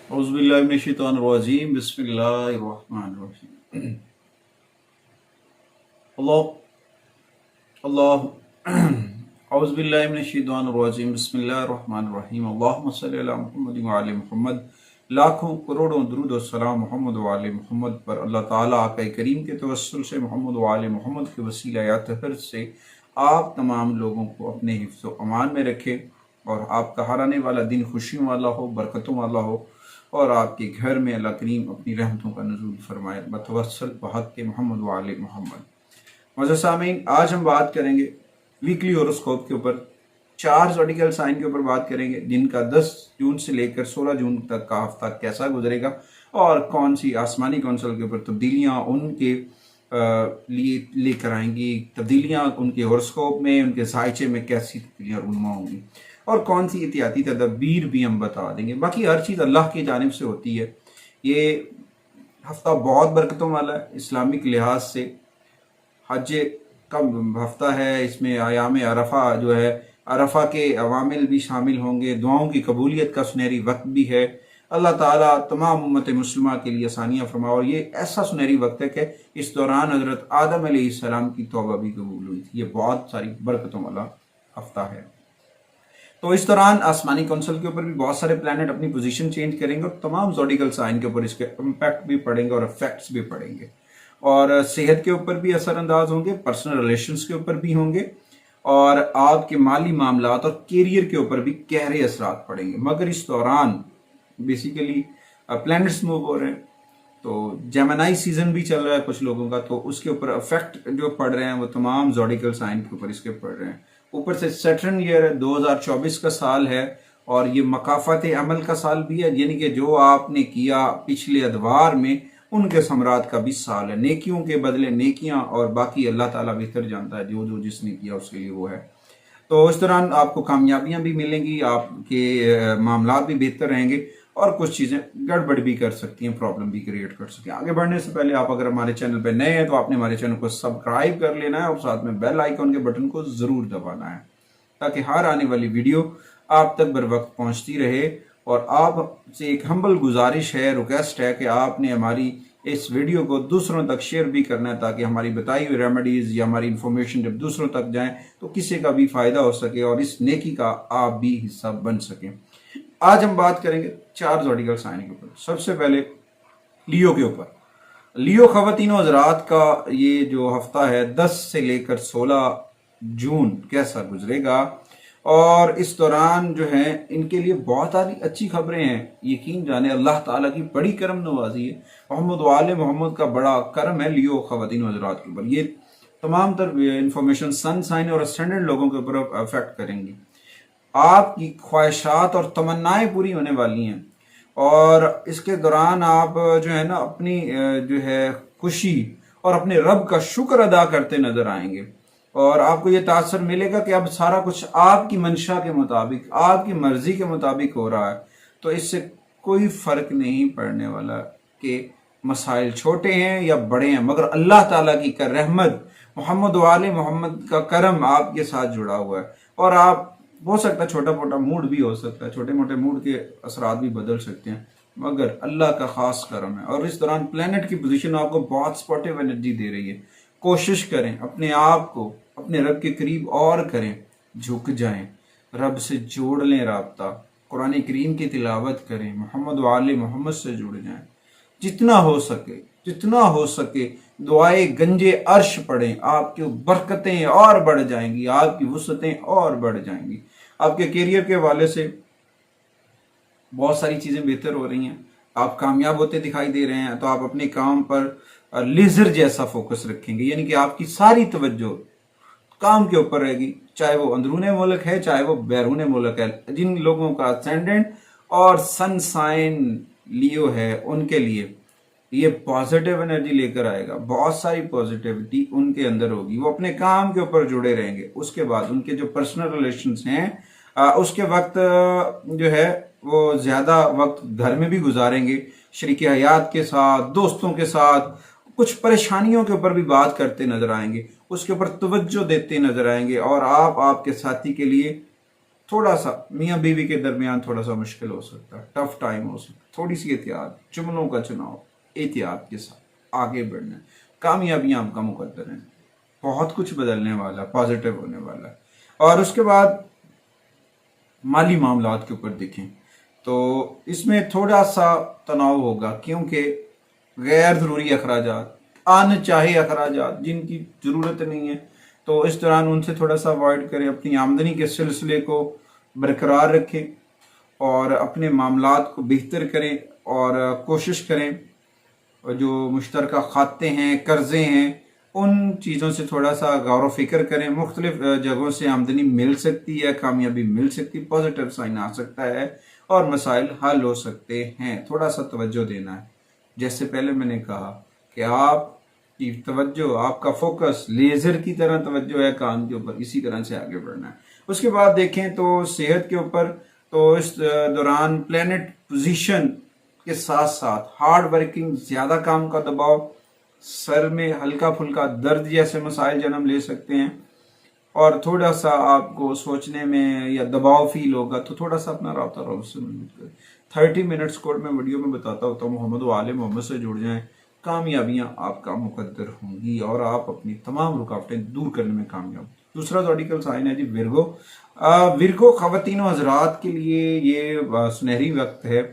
औज़ुबिल्लाहि मिनश्शैतानिर्रजीम बिस्मिल्लाहिर्रहमानिर्रहीम। अल्लाह औज़ुबिल्लाहि मिनश्शैतानिर्रजीम बिस्मिल्लाहिर्रहमानिर्रहीम। अल्लाहुम्मा सल्लि अला मुहम्मद व आले मुहम्मद। लाखों करोड़ों दुरूद और सलाम मोहम्मद व आले मोहम्मद पर। अल्लाह ताला आका करीम के तवस्सुल से मोहम्मद व आले मोहम्मद के वसीला या तहर से आप तमाम लोगों को अपने हिफ्ज़ व अमान में रखे और आपका हर आने वाला दिन खुशियों वाला हो, बरकतों वाला हो और आपके घर में अल्लाह करीम अपनी रहमतों का नज़ूल फरमाए बतवस्सुल बहक़ के मोहम्मद व आले मोहम्मद। मोअज़्ज़ज़ सामीन, आज हम बात करेंगे वीकली होरोस्कोप के ऊपर। 4 ज़ोडिकल साइन के ऊपर बात करेंगे जिनका 10 जून से लेकर 16 जून तक का हफ्ता कैसा गुजरेगा और कौन सी आसमानी कौंसल के ऊपर तब्दीलियाँ उनके लिए लेकर आएंगी, तब्दीलियाँ उनके होरोस्कोप में, उनके साइचे में कैसी तब्दीलियाँ रूनुमा होंगी और कौन सी एहतियाती तदबीर भी हम बता देंगे। बाकी हर चीज़ अल्लाह की जानिब से होती है। ये हफ्ता बहुत बरकतों वाला है इस्लामिक लिहाज से। हज का हफ्ता है, इसमें आयाम अरफा जो है, अरफा के अवामिल भी शामिल होंगे, दुआओं की कबूलियत का सुनहरी वक्त भी है। अल्लाह ताला तमाम उम्मत मुस्लिमा के लिए आसानियाँ फरमा और ये ऐसा सुनहरी वक्त है कि इस दौरान हज़रत आदम अलैहिस्सलाम की तौबा भी कबूल हुई थी। ये बहुत सारी बरकतों वाला हफ्ता है। तो इस दौरान आसमानी कौंसल के ऊपर भी बहुत सारे प्लैनेट अपनी पोजीशन चेंज करेंगे और तमाम ज़ोडिकल साइन के ऊपर इसके इम्पैक्ट भी पड़ेंगे और इफेक्ट्स भी पड़ेंगे और सेहत के ऊपर भी असरअंदाज होंगे, पर्सनल रिलेशंस के ऊपर भी होंगे और आपके माली मामलात और कैरियर के ऊपर भी गहरे असरात पड़ेंगे। मगर इस दौरान बेसिकली प्लैनेट्स मूव हो रहे हैं, तो जेमिनी सीजन भी चल रहा है कुछ लोगों का, तो उसके ऊपर इफेक्ट जो पड़ रहे हैं वो तमाम ज़ोडिकल साइन के ऊपर इसके पड़ रहे हैं। ऊपर से सैटर्न ईयर है, 2024 का साल है और ये मकाफत अमल का साल भी है, यानी कि जो आपने किया पिछले अदवार में उनके समरात का भी साल है। नेकियों के बदले नेकियां और बाकी अल्लाह ताला बेहतर जानता है, जो जो जिसने किया उसके लिए वो है। तो इस दौरान आपको कामयाबियां भी मिलेंगी, आपके मामला भी बेहतर रहेंगे और कुछ चीज़ें गड़बड़ भी कर सकती हैं, प्रॉब्लम भी क्रिएट कर सकती हैं। आगे बढ़ने से पहले आप अगर हमारे चैनल पर नए हैं तो आपने हमारे चैनल को सब्सक्राइब कर लेना है और साथ में बेल आइकॉन के बटन को ज़रूर दबाना है ताकि हर आने वाली वीडियो आप तक बर वक्त पहुँचती रहे। और आपसे एक हम्बल गुजारिश है, रिक्वेस्ट है कि आपने हमारी इस वीडियो को दूसरों तक शेयर भी करना है ताकि हमारी बताई हुई रेमेडीज़ या हमारी इंफॉर्मेशन जब दूसरों तक जाएं तो किसी का भी फ़ायदा हो सके और इस नेकी का आप भी हिस्सा बन सकें। आज हम बात करेंगे 4 ज़ोडिकल साइन के ऊपर। सबसे पहले लियो के ऊपर। लियो ख़वातीन हज़रात का ये जो हफ्ता है 10 से लेकर 16 जून कैसा गुजरेगा और इस दौरान जो है इनके लिए बहुत सारी अच्छी खबरें हैं। यकीन जाने अल्लाह ताला की बड़ी करम नवाजी है, मोहम्मद वाले मोहम्मद का बड़ा करम है लियो ख़वातीन हज़रात के ऊपर। ये तमाम तर इंफॉर्मेशन सन साइन और असेंडेंट लोगों के ऊपर अफेक्ट करेंगी। आपकी ख्वाहिशात और तमन्नाएं पूरी होने वाली हैं और इसके दौरान आप जो है ना अपनी जो है खुशी और अपने रब का शुक्र अदा करते नजर आएंगे और आपको ये तासर मिलेगा कि अब सारा कुछ आपकी मंशा के मुताबिक, आपकी मर्जी के मुताबिक हो रहा है। तो इससे कोई फर्क नहीं पड़ने वाला कि मसाइल छोटे हैं या बड़े हैं, मगर अल्लाह ताला की कर रहमत, मोहम्मद वाले मोहम्मद का करम आपके साथ जुड़ा हुआ है। और आप हो सकता है छोटा मोटा मूड भी हो सकता है, छोटे मोटे मूड के असरात भी बदल सकते हैं, मगर अल्लाह का खास करम है। और इस दौरान प्लेनेट की पोजीशन आपको बहुत सपोर्टिव एनर्जी दे रही है। कोशिश करें अपने आप को अपने रब के करीब और करें, झुक जाएं, रब से जोड़ लें राब्ता, कुरान करीम की तिलावत करें, मोहम्मद वाले मोहम्मद से जुड़ जाएं। जितना हो सके दुआए गंजे अर्श पढ़ें, आपकी बरकतें और बढ़ जाएंगी, आपकी वुसअतें और बढ़ जाएंगी। आपके कैरियर के हवाले से बहुत सारी चीज़ें बेहतर हो रही हैं, आप कामयाब होते दिखाई दे रहे हैं। तो आप अपने काम पर लेज़र जैसा फोकस रखेंगे, यानी कि आपकी सारी तवज्जो काम के ऊपर रहेगी, चाहे वो अंदरूने मुल्क है चाहे वो बैरूने मुल्क है। जिन लोगों का असेंडेंट और सन साइन लियो है उनके लिए ये पॉजिटिव एनर्जी लेकर आएगा, बहुत सारी पॉजिटिविटी उनके अंदर होगी, वो अपने काम के ऊपर जुड़े रहेंगे। उसके बाद उनके जो पर्सनल रिलेशंस हैं उसके वक्त जो है वो ज़्यादा वक्त घर में भी गुजारेंगे, शरीक हयात के साथ, दोस्तों के साथ। कुछ परेशानियों के ऊपर भी बात करते नजर आएंगे, उसके ऊपर तवज्जो देते नजर आएंगे और आप आपके साथी के लिए थोड़ा सा मियाँ बीवी के दरमियान थोड़ा सा मुश्किल हो सकता है, टफ टाइम हो सकता है, थोड़ी सी एहतियात, जुमलों का चुनाव एहतियात के साथ आगे बढ़ना है। कामयाबियां आपका मुकद्दर है, बहुत कुछ बदलने वाला, पॉजिटिव होने वाला है। और उसके बाद माली मामलात के ऊपर देखें तो इसमें थोड़ा सा तनाव होगा, क्योंकि गैर ज़रूरी अखराजात, अनचाहे अखराजात जिनकी ज़रूरत नहीं है, तो इस दौरान उनसे थोड़ा सा अवॉइड करें। अपनी आमदनी के सिलसिले को बरकरार रखें और अपने मामलात को बेहतर करें और कोशिश करें जो मुश्तरका खाते हैं, कर्ज़े हैं, उन चीज़ों से थोड़ा सा गौर व फिक्र करें। मुख्तलिफ जगहों से आमदनी मिल सकती है, कामयाबी मिल सकती है, पॉजिटिव साइन आ सकता है और मसाइल हल हो सकते हैं। थोड़ा सा तवज्जो देना है। जैसे पहले मैंने कहा कि आपकी तवज्जो, आपका फोकस लेज़र की तरह तवज्जो है काम के ऊपर, इसी तरह से आगे बढ़ना है। उसके बाद देखें तो सेहत के ऊपर, तो इस दौरान प्लैनेट पोजीशन के साथ साथ हार्ड वर्किंग, ज़्यादा काम का दबाव, सर में हल्का फुल्का दर्द जैसे मसाइल जन्म ले सकते हैं और थोड़ा सा आपको सोचने में या दबाव फील होगा, तो थोड़ा सा अपना राब्ता रब से मजबूत करें। 30 मिनट्स कोड में वीडियो में बताता होता हूँ, मोहम्मद व आले मोहम्मद से जुड़ जाएं, कामयाबियां आपका मुकद्दर होंगी और आप अपनी तमाम रुकावटें दूर करने में कामयाब। दूसरा ज़ोडिकल साइन है जी विर्गो। विर्गो ख़वातीन व हज़रात के लिए ये सुनहरी वक्त है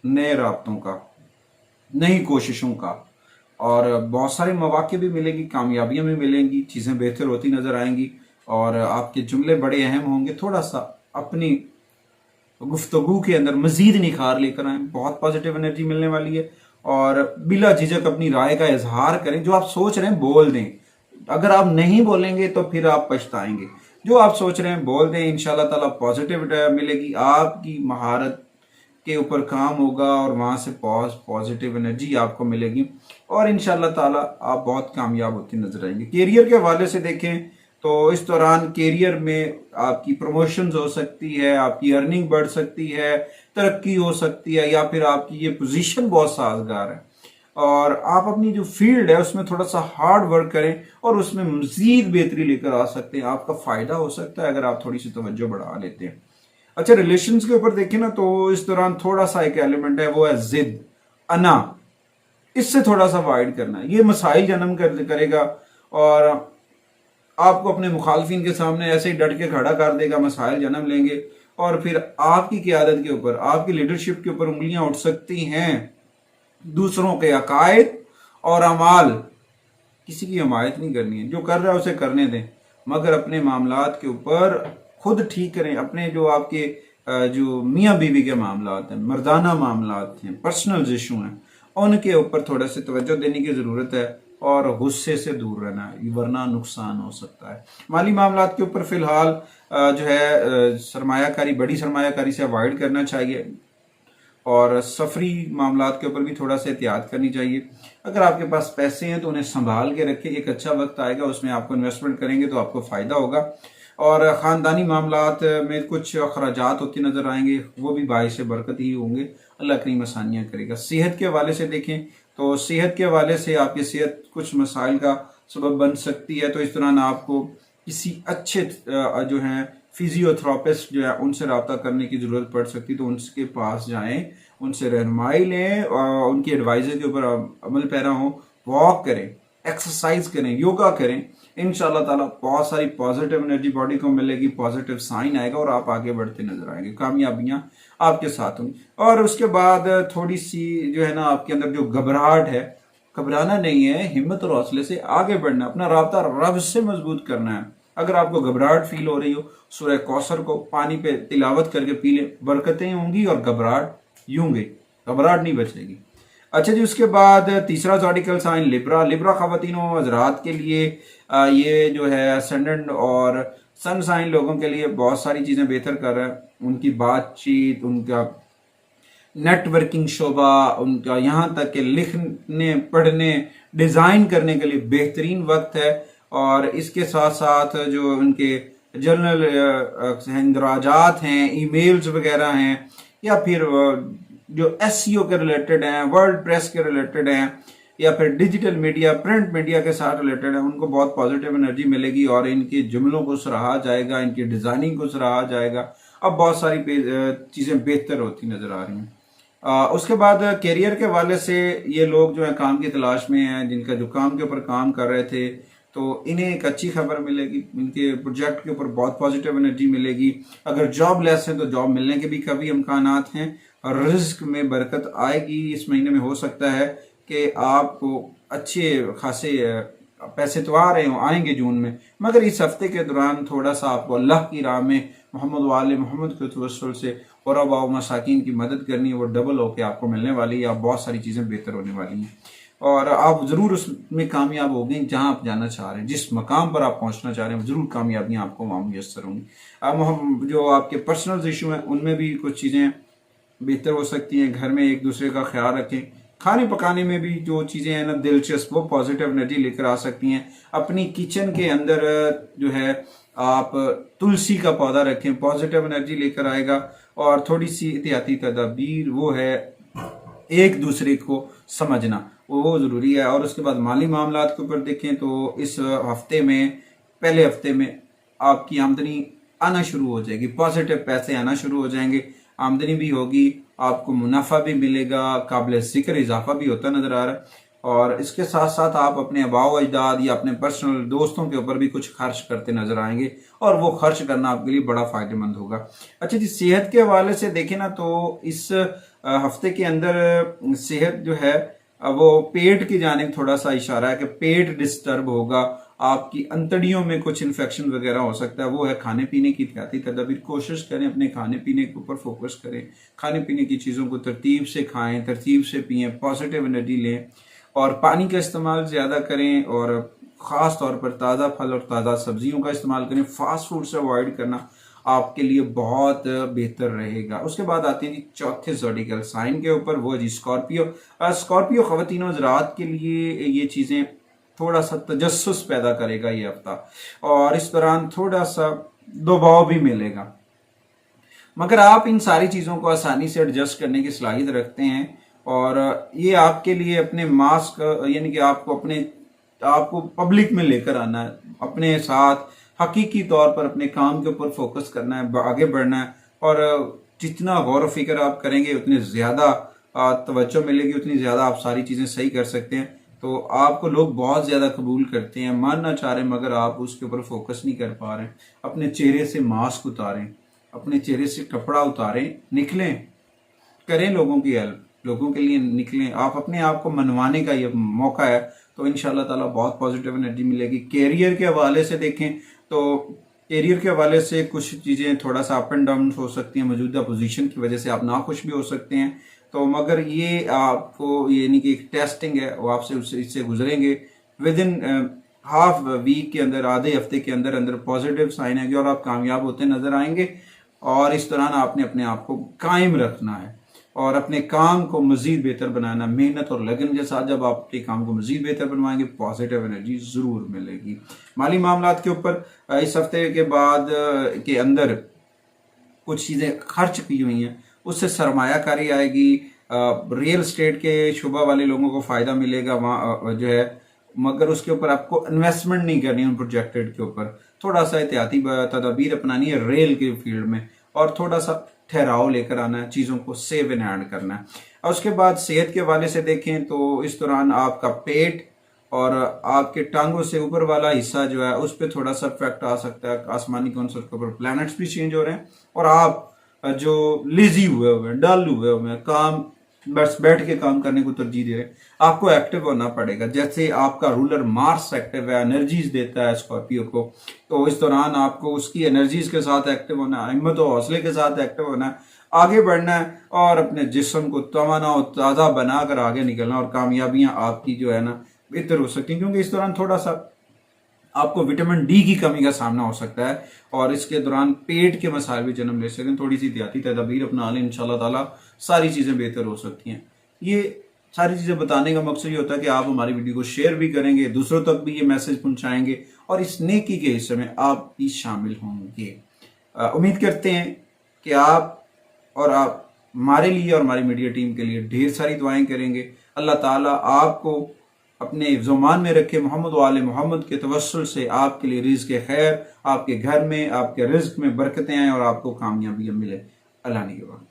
नए राब्तों का, नई कोशिशों का, और बहुत सारे मौके भी मिलेंगी, कामयाबियां भी मिलेंगी, चीज़ें बेहतर होती नज़र आएंगी और आपके जुमले बड़े अहम होंगे। थोड़ा सा अपनी गुफ्तगू के अंदर मज़ीद निखार लेकर आएँ, बहुत पॉजिटिव एनर्जी मिलने वाली है और बिला झिझक अपनी राय का इजहार करें। जो आप सोच रहे हैं बोल दें, अगर आप नहीं बोलेंगे तो फिर आप पछताएंगे। जो आप सोच रहे हैं बोल दें, इंशाल्लाह ताला पॉजिटिव मिलेगी, आपकी महारत के ऊपर काम होगा और वहाँ से पॉजिटिव एनर्जी आपको मिलेगी और इंशाल्लाह ताला आप बहुत कामयाब होती नजर आएंगे। कैरियर के हवाले से देखें तो इस दौरान कैरियर में आपकी प्रमोशंस हो सकती है, आपकी अर्निंग बढ़ सकती है, तरक्की हो सकती है, या फिर आपकी ये पोजीशन बहुत साजगार है और आप अपनी जो फील्ड है उसमें थोड़ा सा हार्ड वर्क करें और उसमें मजीद बेहतरी लेकर आ सकते हैं। आपका फायदा हो सकता है अगर आप थोड़ी सी तवज्जो बढ़ा लेते हैं। अच्छा, रिलेशंस के ऊपर देखें ना तो इस दौरान थोड़ा सा एक एलिमेंट है, वो है जिद, अना, इससे थोड़ा सा अवॉइड करना है। ये मसाइल जन्म करेगा और आपको अपने मुखालफिन के सामने ऐसे ही डट के खड़ा कर देगा, मसाइल जन्म लेंगे और फिर आपकी क़ियादत के ऊपर, आपकी लीडरशिप के ऊपर उंगलियां उठ सकती हैं। दूसरों के अकायद और अमाल, किसी की हमायत नहीं करनी है, जो कर रहा है उसे करने दें, मगर अपने मामलात के ऊपर खुद ठीक करें। अपने जो आपके जो मियाँ बीवी के मामलात हैं, मर्दाना मामलात हैं, पर्सनल इशू हैं, उनके ऊपर थोड़ा सी तवज्जो देने की ज़रूरत है और गुस्से से दूर रहना है, वरना नुकसान हो सकता है। माली मामलात के ऊपर फ़िलहाल जो है सरमायाकारी, बड़ी सरमायाकारी से अवॉइड करना चाहिए और सफरी मामलात के ऊपर भी थोड़ा सा एहतियात करनी चाहिए। अगर आपके पास पैसे हैं तो उन्हें संभाल के रखें, एक अच्छा वक्त आएगा उसमें आपको इन्वेस्टमेंट करेंगे तो आपको फ़ायदा होगा। और ख़ानदानी मामलात में कुछ अखराजात होती नज़र आएंगे, वो भी बाइस बरकत ही होंगे, अल्लाह करीम आसानियाँ करेगा। सेहत के हवाले से देखें तो सेहत के हवाले से आपकी सेहत कुछ मसाइल का सबब बन सकती है, तो इस दौरान आपको किसी अच्छे जो हैं फिजियोथेरापिस्ट जो है उनसे रब्ता करने की ज़रूरत पड़ सकती है, तो उनके पास जाएं, उनसे रहनुमाई लें और उनकी एडवाइज़र के ऊपर अमल पैरा हों, वॉक करें, एक्सरसाइज करें, योगा करें। इंशाल्लाह ताला बहुत सारी पॉजिटिव एनर्जी बॉडी को मिलेगी, पॉजिटिव साइन आएगा और आप आगे बढ़ते नजर आएंगे, कामयाबियां आपके साथ होंगी। और उसके बाद थोड़ी सी जो है ना आपके अंदर जो घबराहट है, घबराना नहीं है, हिम्मत और हौसले से आगे बढ़ना, अपना राब्ता रब से मजबूत करना है। अगर आपको घबराहट फील हो रही हो, सूरह कौसर को पानी पे तिलावत करके पी लें, बरकतें होंगी और घबराहट यूं गई, घबराहट नहीं बचेगी। अच्छा जी, उसके बाद तीसरा ज़ोडिकल साइन लिब्रा। लिब्रा ख़वातीनों हज़रात के लिए ये जो है असेंडेंट और सन साइन लोगों के लिए बहुत सारी चीज़ें बेहतर कर रहा है। उनकी बातचीत, उनका नेटवर्किंग शोबा, उनका यहाँ तक कि लिखने, पढ़ने, डिज़ाइन करने के लिए बेहतरीन वक्त है। और इसके साथ साथ जो उनके जर्नल इंदराजात हैं, ईमेल्स वगैरह हैं, या फिर जो एसईओ के रिलेटेड हैं, वर्ल्ड प्रेस के रिलेटेड हैं, या फिर डिजिटल मीडिया, प्रिंट मीडिया के साथ रिलेटेड है, उनको बहुत पॉजिटिव एनर्जी मिलेगी और इनके जुमलों को सराहा जाएगा, इनकी डिज़ाइनिंग को सराहा जाएगा। اب بہت ساری چیزیں بہتر ہوتی نظر آ رہی ہیں۔ اس کے بعد کیریئر کے حوالے سے یہ لوگ جو ہیں کام کی تلاش میں ہیں، جن کا جو کام کے اوپر کام کر رہے تھے، تو انہیں ایک اچھی خبر ملے گی، ان کے پروجیکٹ کے اوپر بہت پازیٹیو انرجی ملے گی۔ اگر جاب لیس ہیں تو جاب ملنے کے بھی کافی امکانات ہیں، اور رزق میں برکت آئے گی۔ اس مہینے میں ہو سکتا ہے کہ آپ کو اچھے خاصے پیسے تو آئیں گے جون میں، مگر اس ہفتے کے دوران تھوڑا سا آپ کو اللہ کی راہ میں محمد و آل محمد کے توسل سے غرباء و مساکین کی مدد کرنی ہے، وہ ڈبل ہو کے آپ کو ملنے والی ہے، بہت ساری چیزیں بہتر ہونے والی ہیں، اور آپ ضرور اس میں کامیاب ہوگیں جہاں آپ جانا چاہ رہے ہیں، جس مقام پر آپ پہنچنا چاہ رہے ہیں ضرور کامیابیاں آپ کو وہاں میسر ہوں گی۔ اب جو آپ کے پرسنل ایشو ہیں ان میں بھی کچھ چیزیں بہتر ہو سکتی ہیں۔ گھر میں ایک دوسرے کا خیال رکھیں، کھانے پکانے میں بھی جو چیزیں ہیں نا دلچسپ، وہ پازیٹیو انرجی لے کر آ سکتی ہیں۔ اپنی کچن کے اندر جو ہے آپ تلسی کا پودا رکھیں، پازیٹیو انرجی لے کر آئے گا۔ اور تھوڑی سی احتیاطی تدابیر، وہ ہے ایک دوسرے کو سمجھنا، وہ ضروری ہے۔ اور اس کے بعد مالی معاملات کے اوپر دیکھیں تو اس ہفتے میں، پہلے ہفتے میں آپ کی آمدنی آنا شروع ہو جائے گی، پازیٹیو پیسے آنا شروع ہو جائیں گے، آمدنی بھی ہوگی، آپ کو منافع بھی ملے گا، قابل ذکر اضافہ بھی ہوتا نظر آ رہا ہے۔ اور اس کے ساتھ ساتھ آپ اپنے آباء و اجداد یا اپنے پرسنل دوستوں کے اوپر بھی کچھ خرچ کرتے نظر آئیں گے، اور وہ خرچ کرنا آپ کے لیے بڑا فائدہ مند ہوگا۔ اچھا جی، صحت کے حوالے سے دیکھیں نا تو اس ہفتے کے اندر صحت جو ہے وہ پیٹ کی جانب تھوڑا سا اشارہ ہے کہ پیٹ ڈسٹرب ہوگا، آپ کی انتڑیوں میں کچھ انفیکشن وغیرہ ہو سکتا ہے، وہ ہے کھانے پینے کی احتیاطی تدابیر۔ کوشش کریں اپنے کھانے پینے کے اوپر فوکس کریں، کھانے پینے کی چیزوں کو ترتیب سے کھائیں، ترتیب سے پئیں، پازیٹیو انرجی لیں، اور پانی کا استعمال زیادہ کریں، اور خاص طور پر تازہ پھل اور تازہ سبزیوں کا استعمال کریں۔ فاسٹ فوڈ سے اوائڈ کرنا آپ کے لیے بہت بہتر رہے گا۔ اس کے بعد آتی ہے جی چوتھے زوڈیکل سائن کے اوپر، وہ جی اسکارپیو۔ اسکارپیو خواتین و حضرات کے لیے یہ چیزیں تھوڑا سا تجسس پیدا کرے گا یہ ہفتہ، اور اس دوران تھوڑا سا دباؤ بھی ملے گا، مگر آپ ان ساری چیزوں کو آسانی سے ایڈجسٹ کرنے کی صلاحیت رکھتے ہیں، اور یہ آپ کے لیے اپنے ماسک، یعنی کہ آپ کو پبلک میں لے کر آنا ہے، اپنے ساتھ حقیقی طور پر اپنے کام کے اوپر فوکس کرنا ہے، آگے بڑھنا ہے، اور جتنا غور و فکر آپ کریں گے اتنے زیادہ توجہ ملے گی، اتنی زیادہ آپ ساری چیزیں صحیح کر سکتے ہیں۔ تو آپ کو لوگ بہت زیادہ قبول کرتے ہیں، ماننا چاہ رہے ہیں، مگر آپ اس کے اوپر فوکس نہیں کر پا رہے ہیں۔ اپنے چہرے سے ماسک اتاریں، اپنے چہرے سے کپڑا اتاریں، نکلیں، کریں لوگوں کی ہیلپ، لوگوں کے لیے نکلیں، آپ اپنے آپ کو منوانے کا یہ موقع ہے، تو انشاءاللہ تعالیٰ بہت پازیٹیو انرجی ملے گی۔ کیریئر کے حوالے سے دیکھیں تو کیریئر کے حوالے سے کچھ چیزیں تھوڑا سا اپ اینڈ ڈاؤن ہو سکتی ہیں، موجودہ پوزیشن کی وجہ سے آپ ناخوش بھی ہو سکتے ہیں، تو مگر یہ آپ کو یعنی کہ ایک ٹیسٹنگ ہے، وہ آپ سے اس سے گزریں گے، ود ان ہاف ویک کے اندر، آدھے ہفتے کے اندر اندر پازیٹیو سائن ہے کہ اور آپ کامیاب ہوتے نظر آئیں گے۔ اور اس دوران آپ نے اپنے آپ کو قائم رکھنا ہے، اور اپنے کام کو مزید بہتر بنانا، محنت اور لگن کے ساتھ جب آپ اپنے کام کو مزید بہتر بنوائیں گے، پازیٹیو انرجی ضرور ملے گی۔ مالی معاملات کے اوپر اس ہفتے کے بعد کے اندر کچھ چیزیں خرچ کی ہوئی ہیں، اس سے سرمایہ کاری آئے گی، ریئل اسٹیٹ کے شعبہ والے لوگوں کو فائدہ ملے گا وہاں جو ہے، مگر اس کے اوپر آپ کو انویسٹمنٹ نہیں کرنی ان پروجیکٹڈ کے اوپر، تھوڑا سا احتیاطی تدابیر اپنانی ہے ریل کے فیلڈ میں، اور تھوڑا سا ٹھہراؤ لے کر آنا ہے، چیزوں کو سیو ان ہینڈ کرنا ہے۔ اور اس کے بعد صحت کے حوالے سے دیکھیں تو اس دوران آپ کا پیٹ اور آپ کے ٹانگوں سے اوپر والا حصہ جو ہے اس پہ تھوڑا سا افیکٹ آ سکتا ہے، آسمانی کونسل کے اوپر پلانٹس بھی چینج ہو رہے ہیں، اور آپ جو لیزی ہوئے ہوئے ہیں، ڈل ہوئے ہوئے ہیں، کام بس بیٹھ کے کام کرنے کو ترجیح دے رہے ہیں، آپ کو ایکٹیو ہونا پڑے گا۔ جیسے آپ کا رولر مارس ایکٹیو ہے، انرجیز دیتا ہے اسکارپیو کو، تو اس دوران آپ کو اس کی انرجیز کے ساتھ ایکٹیو ہونا ہے، ہمت و حوصلے کے ساتھ ایکٹیو ہونا ہے، آگے بڑھنا ہے، اور اپنے جسم کو توانا و تازہ بنا کر آگے نکلنا، اور کامیابیاں آپ کی جو ہے نا بہتر ہو سکتی ہیں، کیونکہ اس دوران تھوڑا سا آپ کو وٹامن ڈی کی کمی کا سامنا ہو سکتا ہے، اور اس کے دوران پیٹ کے مسائل بھی جنم لے سکتے ہیں۔ تھوڑی سی احتیاطی تدابیر اپنا لیں، انشاءاللہ تعالیٰ ساری چیزیں بہتر ہو سکتی ہیں۔ یہ ساری چیزیں بتانے کا مقصد یہ ہوتا ہے کہ آپ ہماری ویڈیو کو شیئر بھی کریں گے، دوسروں تک بھی یہ میسج پہنچائیں گے، اور اس نیکی کے حصے میں آپ بھی شامل ہوں گے۔ امید کرتے ہیں کہ آپ ہمارے لیے اور ہماری میڈیا ٹیم کے لیے ڈھیر ساری دعائیں کریں گے۔ اللہ تعالیٰ آپ کو اپنے حفظ و مان میں رکھے، محمد و آل محمد کے توسل سے آپ کے لیے رزق خیر، آپ کے گھر میں، آپ کے رزق میں برکتیں آئیں اور آپ کو کامیابیاں ملے۔ اللہ نگہبان۔